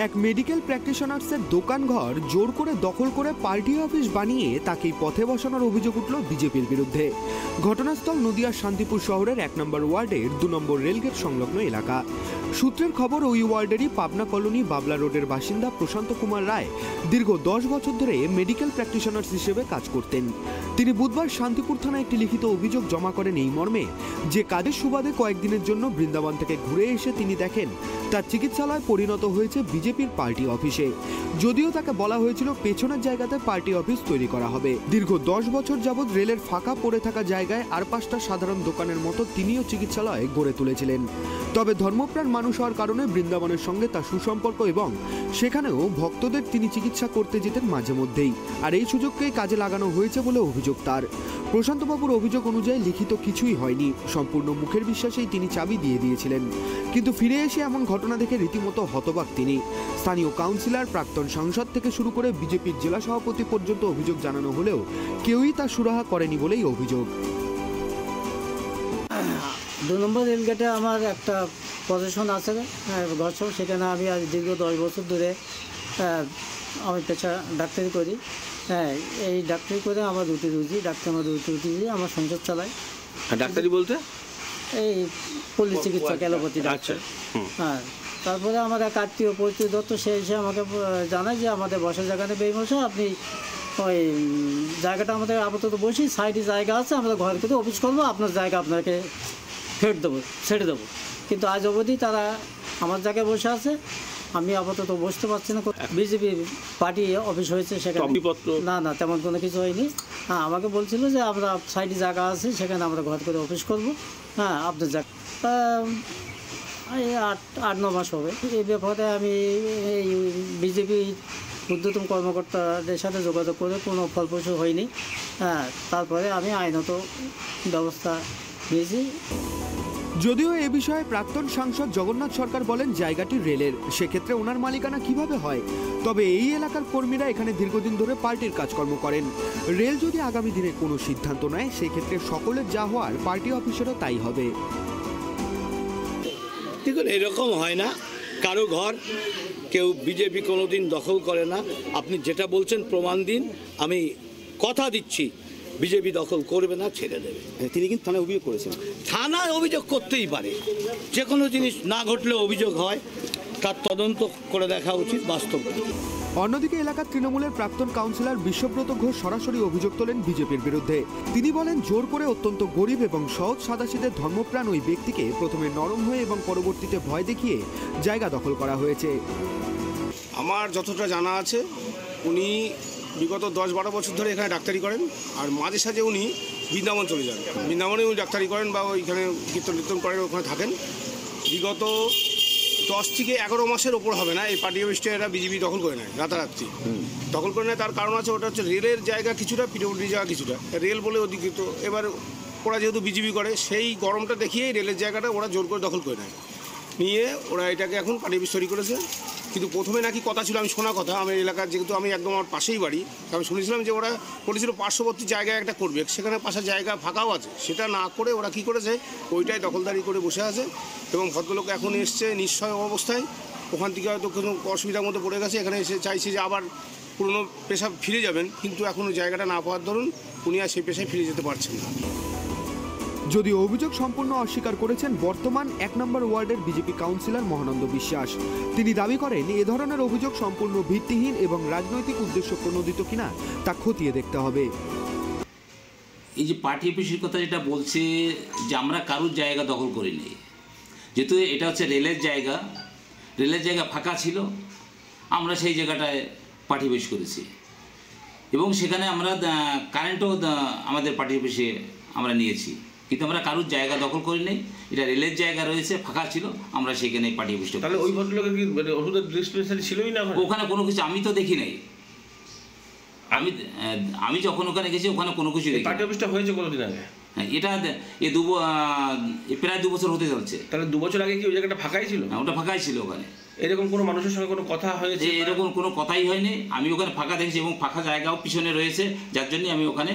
এক মেডিকেল প্র্যাকটিশনার্সের দোকানঘর জোর করে দখল করে পার্টি অফিস বানিয়ে তাকেই পথে বসানোর অভিযোগ উঠল বিজেপির বিরুদ্ধে। ঘটনাস্থল নদিয়ার শান্তিপুর শহরের ১ নম্বর ওয়ার্ডের ২ নম্বর রেলগেট সংলগ্ন এলাকা। সূত্রের খবর, ওই ওয়ার্ডেরই পাবনা কলোনি বাবলা রোডের বাসিন্দা প্রশান্ত কুমার রায় দীর্ঘ ১০ বছর ধরে মেডিকেল প্র্যাকটিশনার্স হিসেবে কাজ করতেন। তিনি বুধবার শান্তিপুর থানায় একটি লিখিত অভিযোগ জমা করেন এই মর্মে যে কাজের সুবাদে কয়েকদিনের জন্য বৃন্দাবন থেকে ঘুরে এসে তিনি দেখেন তার চিকিৎসালয় পরিণত হয়েছে বিজেপির পার্টি অফিসে। যদিও তাকে বলা হয়েছিল পেছনের জায়গাতে পার্টি অফিস তৈরি করা হবে। দীর্ঘ ১০ বছর যাবৎ রেলের ফাঁকা পড়ে থাকা জায়গায় আর ৫টা সাধারণ দোকানের মতো তিনিও চিকিৎসালয় গড়ে তুলেছিলেন। তবে ধর্মপ্রাণ মানুষ হওয়ার কারণে বৃন্দাবনের সঙ্গে তার সুসম্পর্ক এবং সেখানেও ভক্তদের তিনি চিকিৎসা করতে যেতেন মাঝে মধ্যেই। আর এই সুযোগকেই কাজে লাগানো হয়েছে বলে অভিযোগ তার। প্রশান্তবাবুর অভিযোগ অনুযায়ী লিখিত কিছুই হয়নি, সম্পূর্ণ মুখের বিশ্বাসেই তিনি চাবি দিয়ে দিয়েছিলেন। কিন্তু ফিরে এসে এমন ঘটনা দেখে রীতিমতো হতবাক তিনি। স্থানীয় কাউন্সিলর, প্রাক্তন সাংসদ থেকে শুরু করে বিজেপির জেলা সভাপতি পর্যন্ত অভিযোগ জানানো হলেও কেউই তা সুরাহা করেনি বলেই অভিযোগ। ২ নম্বর রেলগেটে আমার একটা পজিশন আছে, ঘর, সেখানে আমি আজ দীর্ঘ ১০ বছর ধরে আমি পেশা ডাক্তারি করি। এই ডাক্তারি করে আমার দুটি রুজি, আমার সংসার চালাই। ডাক্তারি বলতে এই পল্লী চিকিৎসক, অ্যালোপ্যাথি ডাক্তার। হ্যাঁ, তারপরে আমার এক আত্মীয় পরিচিত দত্ত, সে এসে আমাকে জানায় যে আমাদের বসার জায়গা নেই বেইমশা, আপনি ওই জায়গাটা আমাদের আপাতত বসি, সাইডে জায়গা আছে, আমরা ঘর করে অফিস করবো, আপনার জায়গা আপনাকে ছেড়ে দেবো। কিন্তু আজ অবধি তারা আমার জায়গায় বসে আছে, আমি আপাতত বসতে পারছি না। বিজেপি পার্টি অফিস হয়েছে সেখানে, না তেমন কোনো কিছু হয়নি। হ্যাঁ, আমাকে বলছিল যে আমরা সাইডে জায়গা আছে, সেখানে আমরা ঘর করে অফিস করব। হ্যাঁ, আপনার জায়গা এই ৮-৯ মাস হবে। এই ব্যাপারে আমি এই বিজেপি ঊর্ধ্বতন কর্মকর্তাদের সাথে যোগাযোগ করে কোনো ফলপ্রসূ হয়নি। হ্যাঁ, তারপরে আমি আইনত ব্যবস্থা নিয়েছি। যদিও এ বিষয়ে প্রাক্তন সাংসদ জগন্নাথ সরকার বলেন জায়গাটি রেলের, সেক্ষেত্রে ওনার মালিকানা কিভাবে হয়। তবে এই এলাকার কর্মীরা এখানে দীর্ঘদিন ধরে পার্টির কাজকর্ম করেন। রেল যদি আগামী দিনে কোনো সিদ্ধান্ত নেয়, সেক্ষেত্রে সকলের যা হওয়ার পার্টি অফিসেরও তাই হবে। দেখুন, এরকম হয় না, কারো ঘর কেউ বিজেপি কোনোদিন দখল করে না। আপনি যেটা বলছেন প্রমাণ দিন, আমি কথা দিচ্ছি বিজেপি দখল করবে না, ছেড়ে দেবে। তিনি কিন্তু থানায় অভিযোগ করেছেন। থানায় অভিযোগ করতেই পারে, যে কোনো জিনিস না ঘটলে অভিযোগ হয়, তার তদন্ত করে দেখা উচিত বাস্তব। অন্যদিকে এলাকার তৃণমূলের প্রাক্তন কাউন্সিলর বিশ্বব্রত ঘোষ সরাসরি অভিযোগ তোলেন বিজেপির বিরুদ্ধে। তিনি বলেন, জোর করে অত্যন্ত গরিব এবং সহজ সাদাসিধে ধর্মপ্রাণ ওই ব্যক্তিকে প্রথমে নরম হয়ে এবং পরবর্তীতে ভয় দেখিয়ে জায়গা দখল করা হয়েছে। আমার যতটা জানা আছে, উনি বিগত ১০-১২ বছর ধরে এখানে ডাক্তারি করেন, আর মাঝে সাঝে উনি বৃন্দাবন চলে যান। বৃন্দাবনে উনি ডাক্তারি করেন বা ওইখানে কীর্তন করেন, ওখানে থাকেন। বিগত 10 থেকে 11 মাসের ওপর হবে না, এই পার্টি অফিসটা এরা বিজেপি দখল করে নেয়, রাতারাত্রি দখল করে নেয়। তার কারণ আছে, ওটা হচ্ছে রেলের জায়গা কিছুটা, পিডব্লিউডির জায়গা কিছুটা, রেল বলে অধিকৃত। এবার ওরা যেহেতু বিজেপি করে, সেই গরমটা দেখিয়েই রেলের জায়গাটা ওরা জোর করে দখল করে নেয়, নিয়ে ওরা এটাকে এখন পার্টি অফিস তৈরি করেছে। কিন্তু প্রথমে নাকি কথা ছিল, আমি শোনা কথা, আমার এলাকার যেহেতু আমি একদম আমার পাশেই বাড়ি, আমি শুনেছিলাম যে ওরা বলেছিল পার্শ্ববর্তী জায়গায় একটা করবে, সেখানে পাশে জায়গা ফাঁকাও আছে, সেটা না করে ওরা কি করেছে, ওইটাই দখলদারি করে বসে আছে। এবং ভদ্রলোক এখন এসছে নিশ্চয় অবস্থায়, ওখান থেকে হয়তো কোনো অসুবিধার মধ্যে পড়ে গেছে, এখানে এসে চাইছে যে আবার পুরনো পেশা ফিরে যাবেন, কিন্তু এখনও জায়গাটা না পাওয়ার দরুন উনি আর সেই পেশায় ফিরে যেতে পারছেন না। যদিও অভিযোগ সম্পূর্ণ অস্বীকার করেছেন বর্তমান ১ নম্বর ওয়ার্ডের বিজেপি কাউন্সিলর মহানন্দ বিশ্বাস। তিনি দাবি করেন, এ ধরনের অভিযোগ সম্পূর্ণ ভিত্তিহীন এবং রাজনৈতিক উদ্দেশ্য প্রণোদিত কিনা তা খতিয়ে দেখতে হবে। এই যে পার্টি অফিসের কথা যেটা বলছে, যে আমরা কারুর জায়গা দখল করিনি, যেহেতু এটা হচ্ছে রেলের জায়গা ফাঁকা ছিল, আমরা সেই জায়গাটায় পার্টি অফিস করেছি এবং সেখানে আমরা কারেন্টও আমাদের পার্টি অফিসে আমরা নিয়েছি, কিন্তু আমরা কারুর জায়গা দখল করি নাই। এটা রেলের জায়গা রয়েছে, ফাঁকা ছিল, আমরা সেখানে পার্টি অফিসটা। তাহলে ওই ভদ্রলোকের কি ওষুধের ডিসপেন্সারি ছিলই না ওখানে? কোনো কিছু আমি তো দেখি নাই। আমি যখন ওখানে গেছি ওখানে কোনো কিছু দেখি। পার্টি অফিসটা হয়েছে কতদিন আগে? হ্যাঁ, এটা প্রায় 2 বছর হতে চলছে। তাহলে 2 বছর আগে কি ওই জায়গাটা ফাঁকাই ছিল? হ্যাঁ, ওটা ফাঁকাই ছিল। ওখানে এরকম কোনো মানুষের সঙ্গে কোনো কথা হয়েছে? এরকম কোনো কথাই হয়নি। আমি ওখানে ফাঁকা দেখেছি এবং ফাঁকা জায়গাও পিছনে রয়েছে, যার জন্যই আমি ওখানে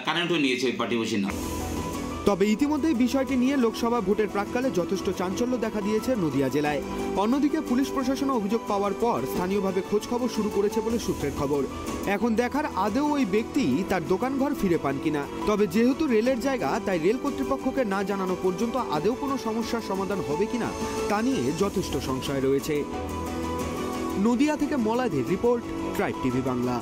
কারেন্টও নিয়েছি ওই পার্টি অফিসের নাম। তবে ইতিমধ্যেই বিষয়টি নিয়ে লোকসভা ভোটের প্রাক্কালে যথেষ্ট চাঞ্চল্য দেখা দিয়েছে নদিয়া জেলায়। অন্যদিকে পুলিশ প্রশাসন অভিযোগ পাওয়ার পর স্থানীয়ভাবে খোঁজ খবর শুরু করেছে বলে সূত্রের খবর। এখন দেখার আদৌ ওই ব্যক্তি তার দোকানঘর ফিরে পান কিনা। তবে যেহেতু রেলের জায়গা, তাই রেল কর্তৃপক্ষকে না জানানো পর্যন্ত আদৌ কোনো সমস্যার সমাধান হবে কিনা তা নিয়ে যথেষ্ট সংশয় রয়েছে। নদিয়া থেকে মলাদের রিপোর্ট, ট্রাইব টিভি বাংলা।